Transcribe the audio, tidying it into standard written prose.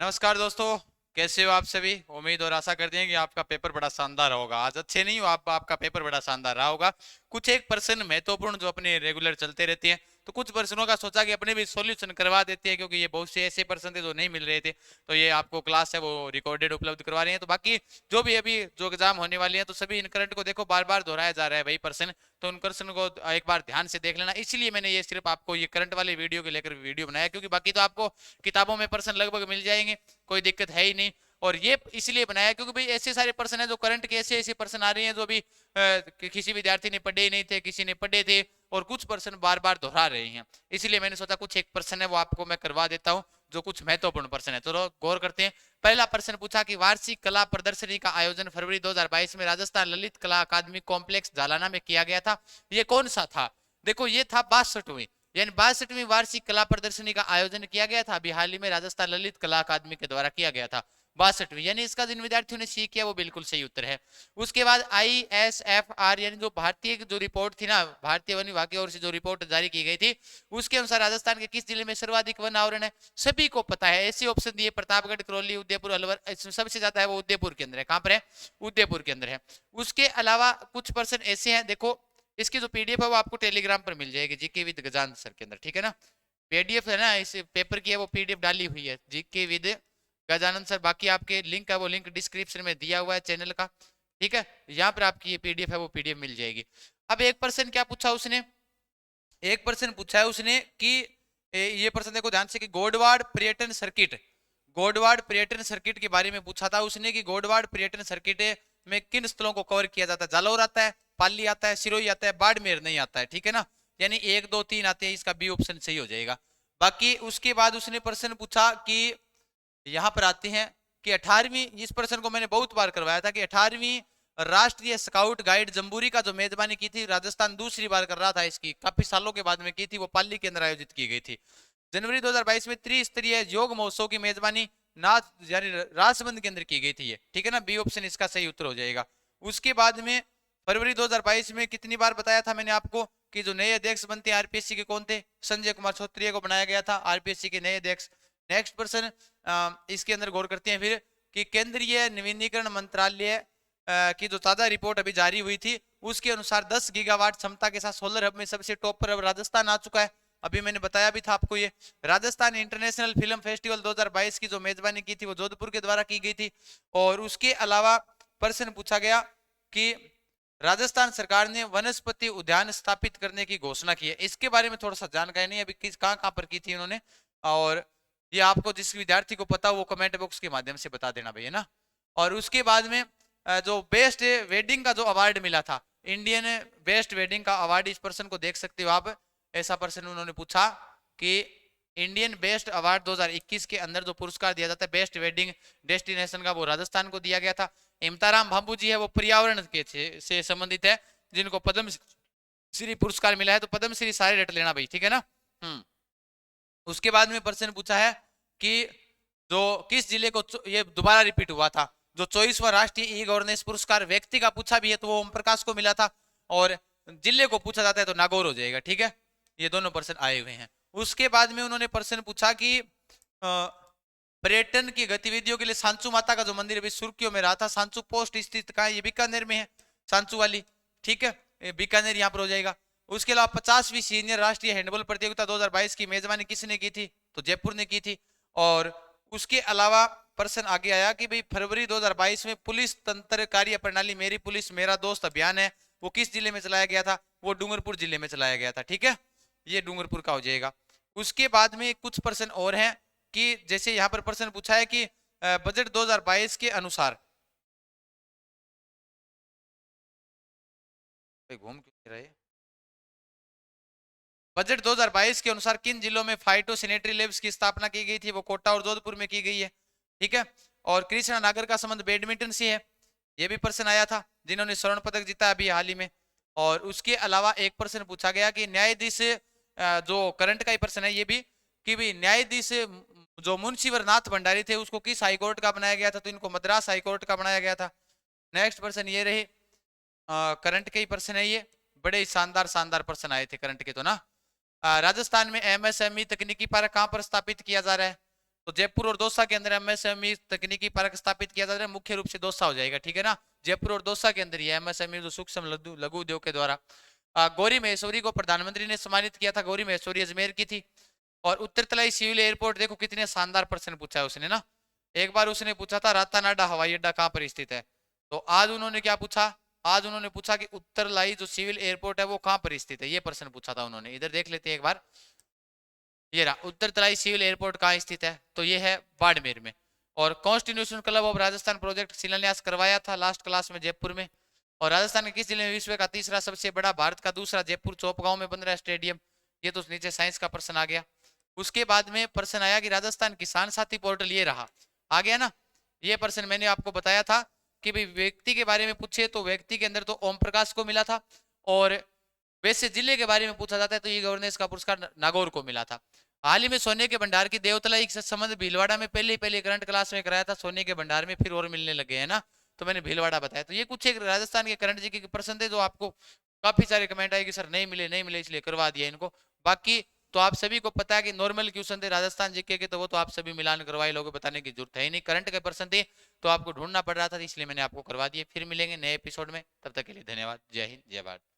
नमस्कार दोस्तों। कैसे हो आप सभी? उम्मीद और आशा करते हैं कि आपका पेपर बड़ा शानदार होगा। आज अच्छे नहीं हो आप, आपका पेपर बड़ा शानदार रहा होगा। कुछ एक पर्सन महत्वपूर्ण जो अपने रेगुलर चलते रहते हैं, तो कुछ पर्सनों का सोचा कि अपने भी सॉल्यूशन करवा देते हैं, क्योंकि ये बहुत से ऐसे पर्सन थे जो नहीं मिल रहे थे। तो ये आपको क्लास है वो रिकॉर्डेड उपलब्ध करवा रहे हैं। तो बाकी जो भी अभी जो एग्जाम होने वाली है, तो सभी इन करंट को देखो, बार बार दोहराया जा रहा है वही पर्सन। तो उन क्वेश्चन को एक बार ध्यान से देख लेना। इसलिए मैंने ये सिर्फ आपको ये करंट वाले वीडियो को लेकर वीडियो बनाया, क्योंकि बाकी तो आपको किताबों में पर्सन लगभग मिल जाएंगे, कोई दिक्कत है ही नहीं। और ये इसलिए बनाया क्योंकि भाई ऐसे सारे पर्सन है जो करंट के ऐसे ऐसे पर्सन आ रहे हैं जो अभी किसी विद्यार्थी ने पढ़े ही नहीं थे, किसी ने पढ़े थे, और कुछ पर्सन बार बार दोहरा रहे हैं। इसलिए मैंने सोचा कुछ एक पर्सन है वो आपको मैं करवा देता हूँ, जो कुछ महत्वपूर्ण पर्सन है। तो गौर करते हैं। पहला प्रश्न पूछा कि वार्षिक कला प्रदर्शनी का आयोजन फरवरी 2022 में राजस्थान ललित कला अकादमी कॉम्प्लेक्स जालाना में किया गया था। ये कौन सा था? देखो, ये था 62वीं, यानी 62वीं वार्षिक कला प्रदर्शनी का आयोजन किया गया था। अभी हाल ही में राजस्थान ललित कला अकादमी के द्वारा किया गया था। 62वीं, यानी इसका जिन विद्यार्थियों ने सी किया वो बिल्कुल सही उत्तर है। उसके बाद ISFR, यानी जो भारतीय जो रिपोर्ट थी ना, भारतीय वन विभाग की ओर से जो रिपोर्ट जारी की गई थी, उसके अनुसार राजस्थान के किस जिले में सर्वाधिक वन आवरण है? सभी को पता है, ऐसे ऑप्शन दिए प्रतापगढ़, करौली, उदयपुर, अलवर। इसमें सबसे ज्यादा है वो उदयपुर के अंदर है। कहां पर है? उदयपुर के अंदर है। उसके अलावा कुछ पर्सन ऐसे हैं, देखो इसकी जो पीडीएफ है वो आपको टेलीग्राम पर मिल जाएगी, जीके विद गजानंद सर के अंदर, ठीक है ना। पीडीएफ है ना, इस पेपर की है, वो पीडीएफ डाली हुई है, जीके विद गजानंद सर। बाकी आपके लिंक है वो लिंक डिस्क्रिप्शन में दिया हुआ है चैनल का, ठीक है। यहाँ पर आपकी ये पीडीएफ है वो पीडीएफ मिल जाएगी। अब एक पर्सन क्या पूछा उसने, एक पर्सन पूछा है उसने कि ये पर्सन देखो ध्यान से, कि गोडवाड़ पर्यटन सर्किट, गोडवाड़ पर्यटन सर्किट के बारे में पूछा था उसने कि गोडवाड़ पर्यटन सर्किट में किन स्थलों को कवर किया जाता है? जालौर आता है, पाली आता है, सिरोही आता है, बाड़मेर नहीं आता है, ठीक है ना। यानी 1 2 3 आते हैं, इसका बी ऑप्शन सही हो जाएगा। बाकी उसके बाद उसने प्रश्न पूछा कि यहां पर आते हैं कि 18वीं, इस प्रश्न को मैंने बहुत बार करवाया था, कि 18वीं राष्ट्रीय स्काउट गाइड जम्बूरी का जो मेजबानी की थी राजस्थान दूसरी बार कर रहा था, इसकी काफी सालों के बाद में की थी, वो पाली के अंदर आयोजित की गई थी। जनवरी 2022 में त्रिस्तरीय योग महोत्सव की मेजबानी नाथ यानी राजसमंद के अंदर की गई थी, ये ठीक है ना। बी ऑप्शन इसका सही उत्तर हो जाएगा। उसके बाद में फरवरी 2022 में कितनी बार बताया था मैंने आपको कि जो नए अध्यक्ष बनते हैं आरपीएससी के कौन थे? संजय कुमार छोत्रिय को बनाया गया था आरपीएससी के नए अध्यक्ष। नेक्स्ट पर्सन, इसके अंदर गौर करते हैं फिर कि केंद्रीय नवीनीकरण मंत्रालय की जो ताजा रिपोर्ट अभी जारी हुई थी, उसके अनुसार 10 गीगावाट क्षमता के साथ सोलर हब में सबसे टॉप पर अब राजस्थान आ चुका है। अभी मैंने बताया भी था आपको ये। राजस्थान इंटरनेशनल फिल्म फेस्टिवल 2022 की जो मेजबानी की थी वो जोधपुर के द्वारा की गई थी। और उसके अलावा प्रश्न पूछा गया कि राजस्थान सरकार ने वनस्पति उद्यान स्थापित करने की घोषणा की है। इसके बारे में थोड़ा सा जानकारी नहीं, अभी किस कहां कहां पर की थी उन्होंने, और ये आपको जिस विद्यार्थी को पता हो वो कमेंट बॉक्स के माध्यम से बता देना भैया ना। और उसके बाद में जो बेस्ट वेडिंग का जो अवार्ड मिला था, इंडियन बेस्ट वेडिंग का अवार्ड, इस पर्सन को देख सकते हो आप। ऐसा पर्सन उन्होंने पूछा कि इंडियन बेस्ट अवार्ड 2021 के अंदर जो पुरस्कार दिया जाता है बेस्ट वेडिंग डेस्टिनेशन का, वो राजस्थान को दिया गया था। इमताराम भांबू जी है, वो पर्यावरण के से संबंधित है, जिनको पद्म श्री पुरस्कार मिला है। तो पद्म श्री सारे रट लेना भाई, ठीक है ना। उसके बाद में प्रश्न पूछा है कि जो किस जिले को, ये दोबारा रिपीट हुआ था, जो 24वां राष्ट्रीय ई गवर्नेंस पुरस्कार व्यक्ति का पूछा भी है तो वो ओम प्रकाश को मिला था, और जिले को पूछा जाता है तो नागौर हो जाएगा, ठीक है। ये दोनों प्रश्न आए हुए हैं। उसके बाद में उन्होंने प्रश्न पूछा कि पर्यटन की गतिविधियों के लिए सांचू माता का जो मंदिर अभी सुर्खियों में रहा था, सांचू पोस्ट स्थित कहाँ? ये बीकानेर में है, सांचू वाली, ठीक है, बीकानेर यहाँ पर हो जाएगा। उसके अलावा 50वीं सीनियर राष्ट्रीय हैंडबॉल प्रतियोगिता 2022 की मेजबानी किसने की थी? तो जयपुर ने की थी। और उसके अलावा प्रश्न आगे आया कि भाई फरवरी 2022 में पुलिस तंत्र कार्य प्रणाली मेरी पुलिस मेरा दोस्त अभियान है, वो किस जिले में चलाया गया था? वो डूंगरपुर जिले में चलाया गया था, ठीक है। ये डूंगरपुर का हो जाएगा। उसके बाद में कुछ प्रश्न और हैं कि जैसे यहाँ पर प्रश्न पूछा है कि बजट 2022 के अनुसार, घूम क्यों नहीं रहे, बजट 2022 के अनुसार किन जिलों में फाइटो सैनिटरी लैब्स की स्थापना की गई थी? वो कोटा और जोधपुर में की गई है, ठीक है। और कृष्णा नागर का संबंध बैडमिंटन से है, ये भी प्रश्न आया था, जिन्होंने स्वर्ण पदक जीता अभी हाल ही में। और उसके अलावा एक प्रश्न पूछा गया कि न्यायाधीश, जो करंट का ही प्रश्न है ये भी, कि भी न्यायाधीश जो मुंशीवर नाथ भंडारी थे उसको किस हाईकोर्ट का बनाया गया था? तो इनको मद्रास हाईकोर्ट का बनाया गया था। नेक्स्ट प्रश्न ये रहे, करंट के ही प्रश्न है ये, बड़े शानदार शानदार प्रश्न आए थे करंट के तो ना। राजस्थान में एमएसएमई तकनीकी पार्क कहां पर स्थापित किया जा रहा है? तो जयपुर और दौसा के अंदर एमएसएमई तकनीकी पार्क स्थापित किया जा रहा है, मुख्य रूप से दौसा हो जाएगा, ठीक है ना। जयपुर और दौसा के अंदर ये एमएसएमई जो सूक्ष्म लघु उद्योग के द्वारा। गौरी महेश्वरी को प्रधानमंत्री ने सम्मानित किया था, गौरी महेश्वरी अजमेर की थी। और उत्तर तलाई सिविल एयरपोर्ट, देखो कितने शानदार प्रश्न पूछा है उसने ना। एक बार उसने पूछा था रातानाडा हवाई अड्डा कहाँ पर स्थित है, तो आज उन्होंने क्या पूछा, आज उन्होंने पूछा कि उत्तरलाई जो सिविल एयरपोर्ट है वो कहाँ पर स्थित है, ये प्रश्न पूछा था उन्होंने। इधर देख लेते हैं एक बार, ये रहा उत्तर तलाई सिविल एयरपोर्ट कहाँ स्थित है, तो ये है बाड़मेर में। और constitution club of Rajasthan project शिलान्यास करवाया था लास्ट क्लास में जयपुर में। और राजस्थान के किस जिले में विश्व का तीसरा सबसे बड़ा, भारत का दूसरा जयपुर चौपगांव में बन रहा है स्टेडियम, ये तो नीचे साइंस का प्रश्न आ गया। उसके बाद में प्रश्न आया कि राजस्थान किसान साथी पोर्टल, ये रहा आ गया ना। ये प्रश्न मैंने आपको बताया था कि भाई व्यक्ति के बारे में पूछे तो व्यक्ति के अंदर तो ओम प्रकाश को मिला था, और वैसे जिले के बारे में पूछा जाता है तो ये गवर्नेंस का पुरस्कार नागौर को मिला था। हाल ही में सोने के भंडार की देवतलाई से संबंध भीलवाड़ा में पहले करंट क्लास में कराया था, सोने के भंडार में फिर और मिलने लगे हैं ना, तो मैंने भीलवाड़ा बताया। तो ये कुछ एक राजस्थान के करंट जी के प्रश्न थे जो आपको काफी सारे कमेंट आए कि सर नहीं मिले इसलिए करवा दिया इनको। बाकी तो आप सभी को पता है कि नॉर्मल क्वेश्चन थे राजस्थान जीके के, तो वो तो आप सभी मिलान करवाए, लोगों को बताने की जरूरत है ही नहीं। करंट के प्रश्न थे तो आपको ढूंढना पड़ रहा था, इसलिए मैंने आपको करवा दिए। फिर मिलेंगे नए एपिसोड में, तब तक के लिए धन्यवाद। जय हिंद, जय भारत।